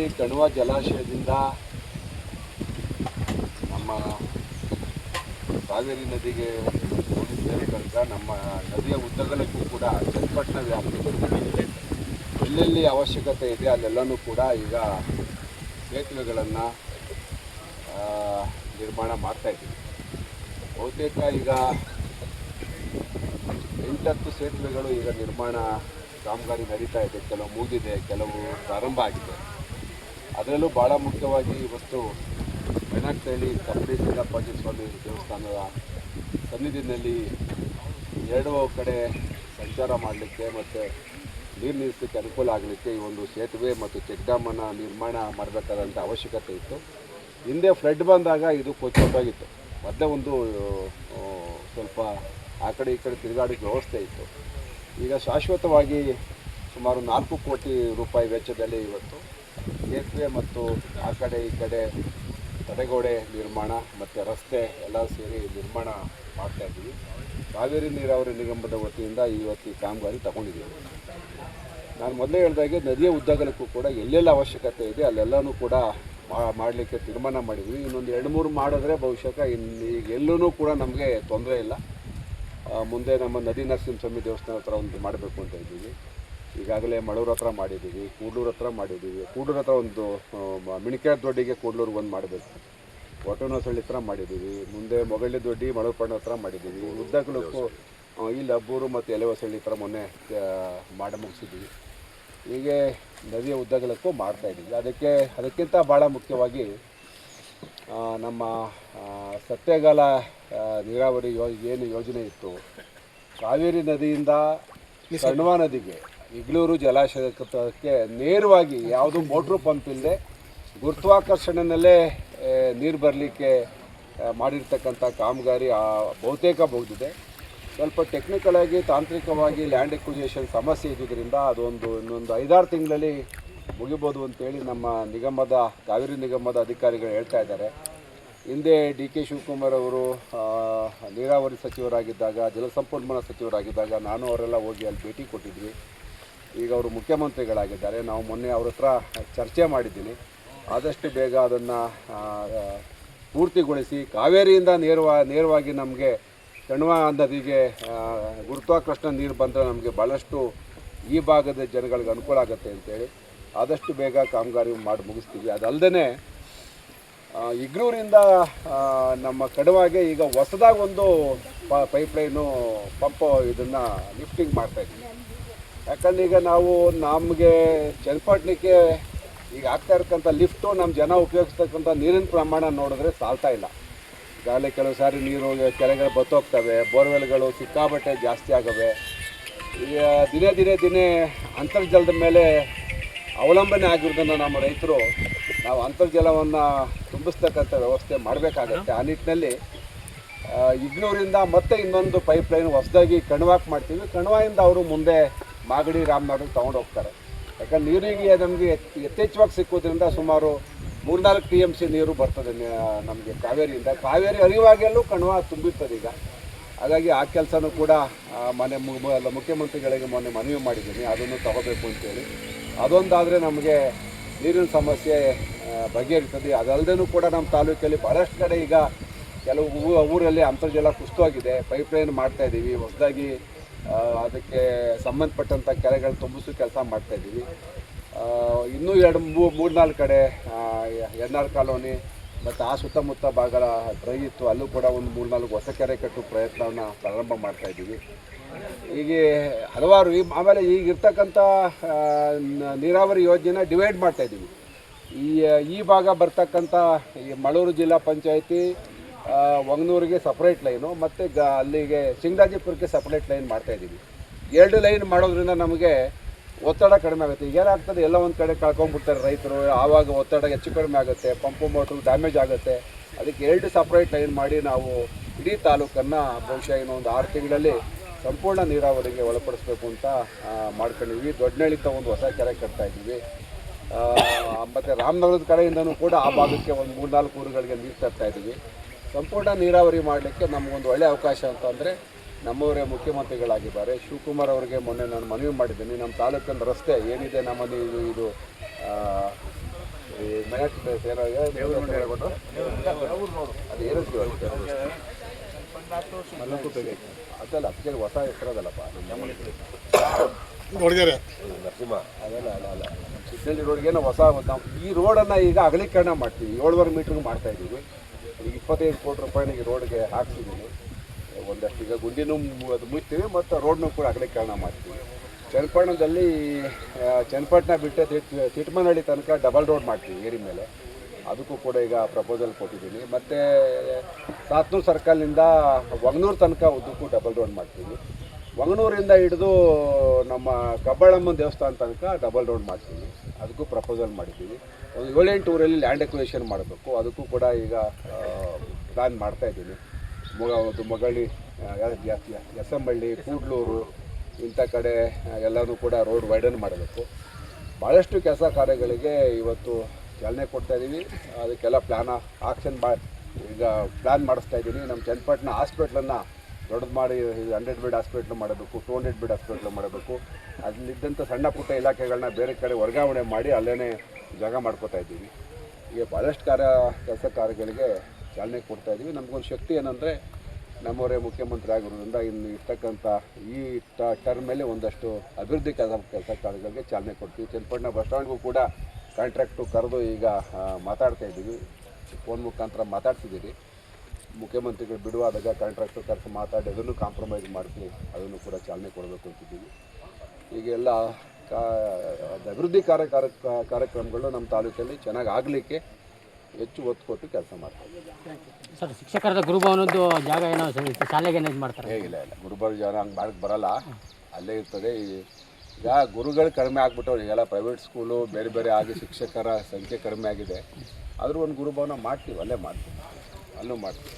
ಕಾವೇರಿ ಕಣ್ವ ಜಲಾಶಯದಿಂದ ನಮ್ಮ ಕಾವೇರಿ ನದಿಗೆ ಹೋಗಿ ಸೇರೋ ತನಕ ನಮ್ಮ ನದಿಯ ಉದ್ದಗಲಕ್ಕೂ ಕೂಡ ಚನ್ನಪಟ್ಟಣ ವ್ಯಾಪ್ತಿಯಲ್ಲಿ ಎಲ್ಲೆಲ್ಲಿ ಅವಶ್ಯಕತೆ ಇದೆ ಅಲ್ಲೆಲ್ಲನೂ ಕೂಡ ಈಗ ಸೇತುವೆಗಳನ್ನು ನಿರ್ಮಾಣ ಮಾಡ್ತಾಯಿದ್ದೀವಿ. ಬಹುತೇಕ ಈಗ 8-10 ಸೇತುವೆಗಳು ಈಗ ನಿರ್ಮಾಣ ಕಾಮಗಾರಿ ನಡೀತಾ ಇದೆ. ಕೆಲವು ಮುಗಿದಿದೆ, ಕೆಲವು ಪ್ರಾರಂಭ ಆಗಿದೆ. ಅದರಲ್ಲೂ ಭಾಳ ಮುಖ್ಯವಾಗಿ ಇವತ್ತು ಬೆನಕನಹಳ್ಳಿ ಕಪ್ಪಡಿ ಸಿದ್ದಪ್ಪಾಜಿ ಸ್ವಾಮಿ ದೇವಸ್ಥಾನದ ಸನ್ನಿಧಿನಲ್ಲಿ 2 ಕಡೆ ಸಂಚಾರ ಮಾಡಲಿಕ್ಕೆ ಮತ್ತು ನೀರು ನಿಲ್ಲಿಸಲಿಕ್ಕೆ ಅನುಕೂಲ ಆಗಲಿಕ್ಕೆ ಈ ಒಂದು ಸೇತುವೆ ಮತ್ತು ಚೆಕ್ ಡ್ಯಾಮನ್ನು ನಿರ್ಮಾಣ ಮಾಡಬೇಕಾದಂಥ ಅವಶ್ಯಕತೆ ಇತ್ತು. ಹಿಂದೆ ಫ್ಲಡ್ ಬಂದಾಗ ಇದು ಕೊಚ್ಚೋಗಿತ್ತು. ಮೊದಲೇ ಒಂದು ಸ್ವಲ್ಪ ಆ ಕಡೆ ಈ ಕಡೆ ತಿರುಗಾಡೋಕ್ಕೆ ವ್ಯವಸ್ಥೆ ಇತ್ತು. ಈಗ ಶಾಶ್ವತವಾಗಿ ಸುಮಾರು 4 ಕೋಟಿ ರೂಪಾಯಿ ವೆಚ್ಚದಲ್ಲಿ ಇವತ್ತು ಸೇತುವೆ ಮತ್ತು ಆ ಕಡೆ ಈ ಕಡೆ ತಡೆಗೋಡೆ ನಿರ್ಮಾಣ ಮತ್ತು ರಸ್ತೆ ಎಲ್ಲ ಸೇರಿ ನಿರ್ಮಾಣ ಮಾಡ್ತಾಯಿದ್ದೀವಿ. ಕಾವೇರಿ ನೀರಾವರಿ ನಿಗಮದ ವತಿಯಿಂದ ಇವತ್ತು ಈ ಕಾಮಗಾರಿ ತಗೊಂಡಿದ್ದೀವಿ. ನಾನು ಮೊದಲೇ ಹೇಳಿದಾಗೆ ನದಿಯ ಉದ್ದಗಲಕ್ಕೂ ಕೂಡ ಎಲ್ಲೆಲ್ಲ ಅವಶ್ಯಕತೆ ಇದೆ ಅಲ್ಲೆಲ್ಲನೂ ಕೂಡ ಮಾಡಲಿಕ್ಕೆ ತೀರ್ಮಾನ ಮಾಡಿದ್ವಿ. ಇನ್ನೊಂದು 2-3 ಮಾಡಿದ್ರೆ ಬಹುಶಃ ಈಗ ಎಲ್ಲೂ ಕೂಡ ನಮಗೆ ತೊಂದರೆ ಇಲ್ಲ. ಮುಂದೆ ನಮ್ಮ ನದಿ ನರಸಿಂಹಸ್ವಾಮಿ ದೇವಸ್ಥಾನ ಹತ್ರ ಒಂದು ಮಾಡಬೇಕು ಅಂತ ಇದ್ದೀವಿ. ಈಗಾಗಲೇ ಮಳೂರು ಹತ್ರ ಮಾಡಿದ್ದೀವಿ, ಕೂಡ್ಲೂರು ಹತ್ರ ಮಾಡಿದ್ದೀವಿ. ಕೂಡ್ಲೂರು ಹತ್ರ ಒಂದು ಮಿಣಿಕ್ಯಾಡ ದೊಡ್ಡಿಗೆ ಕೂಡ್ಲೂರು ಒಂದು ಮಾಡಬೇಕು. ಒಟೋನಸಳ್ಳಿ ಹತ್ರ ಮಾಡಿದ್ದೀವಿ. ಮುಂದೆ ಮೊಗಳ್ಳಿ ದೊಡ್ಡಿ ಮಳೂರ್ಪಣ್ಣ ಹತ್ರ ಮಾಡಿದ್ದೀವಿ. ಉದ್ದಗಲಕ್ಕೂ ಇಲ್ಲಿ ಅಬ್ಬೂರು ಮತ್ತು ಎಲೆವಸಳ್ಳಿ ಹತ್ರ ಮೊನ್ನೆ ಮಾಡಿ ಮುಗಿಸಿದ್ದೀವಿ. ಹೀಗೆ ನದಿಯ ಉದ್ದಗಲಕ್ಕೂ ಮಾಡ್ತಾಯಿದ್ದೀವಿ. ಅದಕ್ಕಿಂತ ಭಾಳ ಮುಖ್ಯವಾಗಿ ನಮ್ಮ ಸತ್ಯಗಾಲ ನೀರಾವರಿ ಏನು ಯೋಜನೆ ಇತ್ತು, ಕಾವೇರಿ ನದಿಯಿಂದ ಕಣ್ವ ನದಿಗೆ ಇಗ್ಲೂರು ಜಲಾಶಯಕ್ಕೆ ನೇರವಾಗಿ ಯಾವುದು ಮೋಟ್ರು ಪಂಪ್ ಇಲ್ಲದೆ ಗುರುತ್ವಾಕರ್ಷಣೆಯಲ್ಲೇ ನೀರು ಬರಲಿಕ್ಕೆ ಮಾಡಿರ್ತಕ್ಕಂಥ ಕಾಮಗಾರಿ ಬಹುತೇಕ ಮುಗಿದಿದೆ. ಸ್ವಲ್ಪ ಟೆಕ್ನಿಕಲಾಗಿ ತಾಂತ್ರಿಕವಾಗಿ ಲ್ಯಾಂಡ್ ಎಕ್ವಿಜೇಷನ್ ಸಮಸ್ಯೆ ಇದ್ದುದರಿಂದ ಅದೊಂದು ಇನ್ನೊಂದು 5-6 ತಿಂಗಳಲ್ಲಿ ಮುಗಿಬೋದು ಅಂತೇಳಿ ನಮ್ಮ ನಿಗಮದ ಕಾವೇರಿ ನಿಗಮದ ಅಧಿಕಾರಿಗಳು ಹೇಳ್ತಾ ಇದ್ದಾರೆ. ಹಿಂದೆ ಡಿ.ಕೆ. ಶಿವಕುಮಾರ್ ಅವರು ನೀರಾವರಿ ಸಚಿವರಾಗಿದ್ದಾಗ, ಜಲಸಂಪನ್ಮೂಲ ಸಚಿವರಾಗಿದ್ದಾಗ ನಾನು ಅವರೆಲ್ಲ ಹೋಗಿ ಅಲ್ಲಿ ಭೇಟಿ ಕೊಟ್ಟಿದ್ವಿ. ಈಗ ಅವರು ಮುಖ್ಯಮಂತ್ರಿಗಳಾಗಿದ್ದಾರೆ. ನಾವು ಮೊನ್ನೆ ಅವ್ರ ಹತ್ರ ಚರ್ಚೆ ಮಾಡಿದ್ದೀನಿ. ಆದಷ್ಟು ಬೇಗ ಅದನ್ನು ಪೂರ್ತಿಗೊಳಿಸಿ ಕಾವೇರಿಯಿಂದ ನೇರವಾಗಿ ನಮಗೆ ಕಣ್ವ ನದಿಗೆ ಗುರುತ್ವಾಕರ್ಷಣ ನೀರು ಬಂದರೆ ನಮಗೆ ಭಾಳಷ್ಟು ಈ ಭಾಗದ ಜನಗಳಿಗೆ ಅನುಕೂಲ ಆಗುತ್ತೆ ಅಂತೇಳಿ ಆದಷ್ಟು ಬೇಗ ಕಾಮಗಾರಿ ಮಾಡಿ ಮುಗಿಸ್ತೀವಿ. ಅದಲ್ಲದೆ ಇಗ್ಲೂರಿಂದ ನಮ್ಮ ಕಣ್ವಾಗೆ ಈಗ ಹೊಸದಾಗಿ ಒಂದು ಪೈಪ್ಲೈನು ಪಂಪ್ ಇದನ್ನು ಲಿಫ್ಟಿಂಗ್ ಮಾಡ್ತಾಯಿದ್ದೀವಿ. ಯಾಕಂದ್ರೆ ಈಗ ನಮಗೆ ಚನ್ನಪಟ್ಟಣಕ್ಕೆ ಈಗ ಆಗ್ತಾ ಇರ್ತಕ್ಕಂಥ ಲಿಫ್ಟು ನಮ್ಮ ಜನ ಉಪಯೋಗಿಸ್ತಕ್ಕಂಥ ನೀರಿನ ಪ್ರಮಾಣ ನೋಡಿದ್ರೆ ಸಾಲ್ತಾ ಇಲ್ಲ. ಈಗಾಗಲೇ ಕೆಲವು ಸಾರಿ ನೀರು ಕೆರೆಗಳು ಬತ್ತೋಗ್ತವೆ, ಬೋರ್ವೆಲ್ಗಳು ಸಿಕ್ಕಾಬಟ್ಟೆ ಜಾಸ್ತಿ ಆಗವೆ. ಈಗ ದಿನೇ ಅಂತರ್ಜಲದ ಮೇಲೆ ಅವಲಂಬನೆ ಆಗಿರೋದನ್ನು ನಮ್ಮ ರೈತರು ನಾವು ಅಂತರ್ಜಲವನ್ನು ತುಂಬಿಸ್ತಕ್ಕಂಥ ವ್ಯವಸ್ಥೆ ಮಾಡಬೇಕಾಗತ್ತೆ. ಆ ನಿಟ್ಟಿನಲ್ಲಿ ಇಗ್ಲೂರಿಂದ ಮತ್ತೆ ಇನ್ನೊಂದು ಪೈಪ್ಲೈನ್ ಹೊಸದಾಗಿ ಕಣ್ವಾಕ್ ಮಾಡ್ತೀವಿ. ಕಣ್ವಾಯಿಂದ ಅವರು ಮುಂದೆ ಮಾಗಡಿ ರಾಮನಗರಕ್ಕೆ ತೊಗೊಂಡು ಹೋಗ್ತಾರೆ. ಯಾಕಂದ್ರೆ ನೀರಿಗೆ ನಮಗೆ ಯಥೇಚ್ಛವಾಗಿ ಸಿಕ್ಕೋದ್ರಿಂದ ಸುಮಾರು 3-4 TMC ನೀರು ಬರ್ತದೆ ನಮಗೆ ಕಾವೇರಿಯಿಂದ. ಕಾವೇರಿ ಹರಿವಾಗೆಲ್ಲೂ ಕಣ್ವ ತುಂಬಿರ್ತದೆ ಈಗ. ಹಾಗಾಗಿ ಆ ಕೆಲಸನೂ ಕೂಡ ಮುಖ್ಯಮಂತ್ರಿಗಳಿಗೆ ಮೊನ್ನೆ ಮನವಿ ಮಾಡಿದ್ದೀನಿ, ಅದನ್ನು ತಗೋಬೇಕು ಅಂತೇಳಿ. ಅದೊಂದಾದರೆ ನಮಗೆ ನೀರಿನ ಸಮಸ್ಯೆ ಬಗೆಹರಿತದೆ. ಅದಲ್ಲದೆ ಕೂಡ ನಮ್ಮ ತಾಲೂಕಲ್ಲಿ ಭಾಳಷ್ಟು ಕಡೆ ಈಗ ಕೆಲವು ಊರಲ್ಲಿ ಅಂತರ್ಜಲ ಕುಸಿತೋಗಿದೆ. ಪೈಪ್ಲೈನ್ ಮಾಡ್ತಾಯಿದ್ದೀವಿ ಹೊಸದಾಗಿ. ಅದಕ್ಕೆ ಸಂಬಂಧಪಟ್ಟಂಥ ಕೆರೆಗಳು ತುಂಬಿಸೋ ಕೆಲಸ ಮಾಡ್ತಾಯಿದ್ದೀವಿ. ಇನ್ನೂ 2-3-4 ಕಡೆ NR ಕಾಲೋನಿ ಮತ್ತು ಆ ಸುತ್ತಮುತ್ತ ಭಾಗಗಳ ಡ್ರೈ ಇತ್ತು, ಅಲ್ಲೂ ಕೂಡ ಒಂದು 3-4 ಹೊಸ ಕೆರೆ ಕಟ್ಟುವ ಪ್ರಯತ್ನವನ್ನು ಪ್ರಾರಂಭ ಮಾಡ್ತಾಯಿದ್ದೀವಿ. ಹೀಗೆ ಹಲವಾರು ಆಮೇಲೆ ಈಗಿರ್ತಕ್ಕಂಥ ನೀರಾವರಿ ಯೋಜನೆ ಡಿವೈಡ್ ಮಾಡ್ತಾಯಿದ್ದೀವಿ. ಈ ಭಾಗ ಬರ್ತಕ್ಕಂಥ ಈ ಮಳೂರು ಜಿಲ್ಲಾ ಪಂಚಾಯಿತಿ ವಂಗನೂರಿಗೆ ಸಪ್ರೇಟ್ ಲೈನು ಮತ್ತು ಅಲ್ಲಿಗೆ ಸಿಂಗರಾಜಪುರಕ್ಕೆ ಸಪ್ರೇಟ್ ಲೈನ್ ಮಾಡ್ತಾಯಿದ್ದೀವಿ. 2 ಲೈನ್ ಮಾಡೋದ್ರಿಂದ ನಮಗೆ ಒತ್ತಡ ಕಡಿಮೆ ಆಗುತ್ತೆ. ಈಗ ಏನಾಗ್ತದೆ, ಎಲ್ಲ ಒಂದು ಕಡೆ ಕಳ್ಕೊಂಡ್ಬಿಡ್ತಾರೆ ರೈತರು. ಆವಾಗ ಒತ್ತಡ ಹೆಚ್ಚು ಕಡಿಮೆ ಆಗುತ್ತೆ, ಪಂಪು ಮೋಟ್ರು ಡ್ಯಾಮೇಜ್ ಆಗುತ್ತೆ. ಅದಕ್ಕೆ 2 ಸಪ್ರೇಟ್ ಲೈನ್ ಮಾಡಿ ನಾವು ಇಡೀ ತಾಲೂಕನ್ನು ಬಹುಶಃ ಇನ್ನೊಂದು 6 ತಿಂಗಳಲ್ಲಿ ಸಂಪೂರ್ಣ ನೀರಾವರಿಗೆ ಒಳಪಡಿಸ್ಬೇಕು ಅಂತ ಮಾಡ್ಕೊಂಡಿದ್ವಿ. ದೊಡ್ಡನಳ್ಳಿತ ಒಂದು ಹೊಸ ಕೆರೆ ಕಟ್ತಾಯಿದ್ದೀವಿ. ಮತ್ತು ರಾಮನಗರದ ಕಡೆಯಿಂದನೂ ಕೂಡ ಆ ಭಾಗಕ್ಕೆ ಒಂದು 3-4 ಊರುಗಳಿಗೆ ನೀರು ತರ್ತಾಯಿದ್ದೀವಿ. ಸಂಪೂರ್ಣ ನೀರಾವರಿ ಮಾಡಲಿಕ್ಕೆ ನಮಗೊಂದು ಒಳ್ಳೆಯ ಅವಕಾಶ ಅಂತಂದರೆ ನಮ್ಮವರೇ ಮುಖ್ಯಮಂತ್ರಿಗಳಾಗಿದ್ದಾರೆ. ಶಿವಕುಮಾರ್ ಅವರಿಗೆ ಮೊನ್ನೆ ನಾನು ಮನವಿ ಮಾಡಿದ್ದೀನಿ. ನಮ್ಮ ತಾಲೂಕಿನ ರಸ್ತೆ ಏನಿದೆ, ಇದು ಅದು ಏನು ಅದಲ್ಲ ಅದಕ್ಕೆ ಹೊಸ ಹೆಸರದಲ್ಲಪ್ಪ ನರಸಿಂಹ ಅದಲ್ಲ ಅಲ್ಲ ಸಿದ್ದಳ್ಳಿ ರೋಡ್ಗೇನೋ ಹೊಸ ನಾವು ಈ ರೋಡನ್ನು ಈಗ ಅಗಲೀಕರಣ ಮಾಡ್ತೀವಿ 7.5 ಮೀಟ್ರಿಗೆ ಮಾಡ್ತಾ ಇದ್ದೀವಿ. ಈಗ 25 ಕೋಟಿ ರೂಪಾಯಿನಿಗೆ ರೋಡ್ಗೆ ಹಾಕ್ಸಿದ್ದೀನಿ. ಒಂದಷ್ಟು ಈಗ ಗುಂಡಿನೂ ಅದು ಮುಚ್ತೀವಿ ಮತ್ತು ರೋಡ್ನೂ ಕೂಡ ಅಗಲೀಕರಣ ಮಾಡ್ತೀವಿ. ಚನ್ನಪಟ್ಟಣದಲ್ಲಿ ಚನ್ನಪಟ್ಟಣ ಬಿಟ್ಟು ತಿಟ್ಮನಹಳ್ಳಿ ತನಕ ಡಬಲ್ ರೋಡ್ ಮಾಡ್ತೀವಿ ಏರಿ ಮೇಲೆ. ಅದಕ್ಕೂ ಕೂಡ ಈಗ ಪ್ರಪೋಸಲ್ ಕೊಟ್ಟಿದ್ದೀನಿ. ಮತ್ತು ಸಾತ್ನೂರು ಸರ್ಕಲ್ನಿಂದ ವಂಗನೂರು ತನಕ ಉದ್ದಕ್ಕೂ ಡಬಲ್ ರೋಡ್ ಮಾಡ್ತೀವಿ. ವಂಗನೂರಿಂದ ಹಿಡಿದು ನಮ್ಮ ಕಬ್ಬಾಳಮ್ಮನ ದೇವಸ್ಥಾನ ತನಕ ಡಬಲ್ ರೋಡ್ ಮಾಡ್ತೀವಿ. ಅದಕ್ಕೂ ಪ್ರಪೋಸಲ್ ಮಾಡಿದ್ದೀವಿ. ಒಂದು 7-8 ಊರಲ್ಲಿ ಲ್ಯಾಂಡ್ ಎಕ್ವಿಷನ್ ಮಾಡಬೇಕು. ಅದಕ್ಕೂ ಕೂಡ ಈಗ ಪ್ಲ್ಯಾನ್ ಮಾಡ್ತಾಯಿದ್ದೀನಿ. ಮೊಗಳಿ, ಯಸಂಬಳ್ಳಿ, ಕೂಡ್ಲೂರು ಇಂಥ ಕಡೆ ಎಲ್ಲನೂ ಕೂಡ ರೋಡ್ ವೈಡನ್ ಮಾಡಬೇಕು. ಭಾಳಷ್ಟು ಕೆಲಸ ಕಾರ್ಯಗಳಿಗೆ ಇವತ್ತು ಚಾಲನೆ ಕೊಡ್ತಾಯಿದ್ದೀವಿ. ಅದಕ್ಕೆಲ್ಲ ಈಗ ಪ್ಲ್ಯಾನ್ ಮಾಡಿಸ್ತಾ ಇದ್ದೀನಿ. ನಮ್ಮ ಚನ್ನಪಟ್ಟಣ ಹಾಸ್ಪಿಟ್ಲನ್ನು ದೊಡ್ಡದು ಮಾಡಿ 100 ಬೆಡ್ ಹಾಸ್ಪಿಟ್ಲ್ ಮಾಡಬೇಕು, 200 ಬೆಡ್ ಹಾಸ್ಪಿಟ್ಲ್ ಮಾಡಬೇಕು. ಅಲ್ಲಿದ್ದಂಥ ಸಣ್ಣ ಪುಟ್ಟ ಇಲಾಖೆಗಳನ್ನ ಬೇರೆ ಕಡೆ ವರ್ಗಾವಣೆ ಮಾಡಿ ಅಲ್ಲೇ ಜಾಗ ಮಾಡ್ಕೋತಾ ಇದ್ದೀವಿ. ಈಗ ಭಾಳಷ್ಟು ಕೆಲಸ ಕಾರ್ಯಗಳಿಗೆ ಚಾಲನೆ ಕೊಡ್ತಾಯಿದ್ದೀವಿ. ನಮಗೊಂದು ಶಕ್ತಿ ಏನಂದರೆ ನಮ್ಮವರೇ ಮುಖ್ಯಮಂತ್ರಿ ಆಗಿರೋದ್ರಿಂದ ಇನ್ನು ಇರ್ತಕ್ಕಂಥ ಈ ಟರ್ಮಲ್ಲಿ ಒಂದಷ್ಟು ಅಭಿವೃದ್ಧಿ ಕೆಲಸ ಕಾರ್ಯಗಳಿಗೆ ಚಾಲನೆ ಕೊಡ್ತೀವಿ. ಚನ್ನಪಟ್ಟಣ ಬಸ್ ಸ್ಟ್ಯಾಂಡ್ಗೂ ಕೂಡ ಕಾಂಟ್ರಾಕ್ಟು ಕರೆದು ಈಗ ಮಾತಾಡ್ತಾ ಇದ್ದೀವಿ. ಫೋನ್ ಮುಖಾಂತರ ಮಾತಾಡ್ತಿದ್ದೀರಿ. ಮುಖ್ಯಮಂತ್ರಿಗಳು ಬಿಡುವಾದಾಗ ಕಾಂಟ್ರಾಕ್ಟರ್ ಕರೆಸಿ ಮಾತಾಡಿ ಅದನ್ನು ಕಾಂಪ್ರಮೈಸ್ ಮಾಡ್ತೀವಿ. ಅದನ್ನು ಕೂಡ ಚಾಲನೆ ಕೊಡಬೇಕು ಅಂತಿದ್ದೀವಿ. ಈಗೆಲ್ಲ ಅಭಿವೃದ್ಧಿ ಕಾರ್ಯಕ್ರಮಗಳು ನಮ್ಮ ತಾಲೂಕಲ್ಲಿ ಚೆನ್ನಾಗಿ ಆಗಲಿಕ್ಕೆ ಹೆಚ್ಚು ಒತ್ತು ಕೊಟ್ಟು ಕೆಲಸ ಮಾಡ್ತಾರೆ. ಸರ್, ಶಿಕ್ಷಕರದ ಗುರುಭವನದ್ದು ಜಾಗ ಏನೋ ಶಾಲೆಗೆ ಇದು ಮಾಡ್ತಾರೆ? ಹೇಗಿಲ್ಲ ಗುರುಭವನ ಜಾಗ ಹಂಗೆ ಮಾಡಕ್ಕೆ ಬರಲ್ಲ, ಅಲ್ಲೇ ಇರ್ತದೆ. ಈಗ ಗುರುಗಳು ಕಡಿಮೆ ಆಗ್ಬಿಟ್ಟವ್ರು. ಈಗೆಲ್ಲ ಪ್ರೈವೇಟ್ ಸ್ಕೂಲು ಬೇರೆ ಬೇರೆ ಆಗಿ ಶಿಕ್ಷಕರ ಸಂಖ್ಯೆ ಕಡಿಮೆ ಆಗಿದೆ. ಆದರೂ ಒಂದು ಗುರುಭವನ ಮಾಡ್ತೀವಿ, ಅಲ್ಲೇ ಮಾಡ್ತೀವಿ, ಅಲ್ಲೂ ಮಾಡ್ತೀವಿ.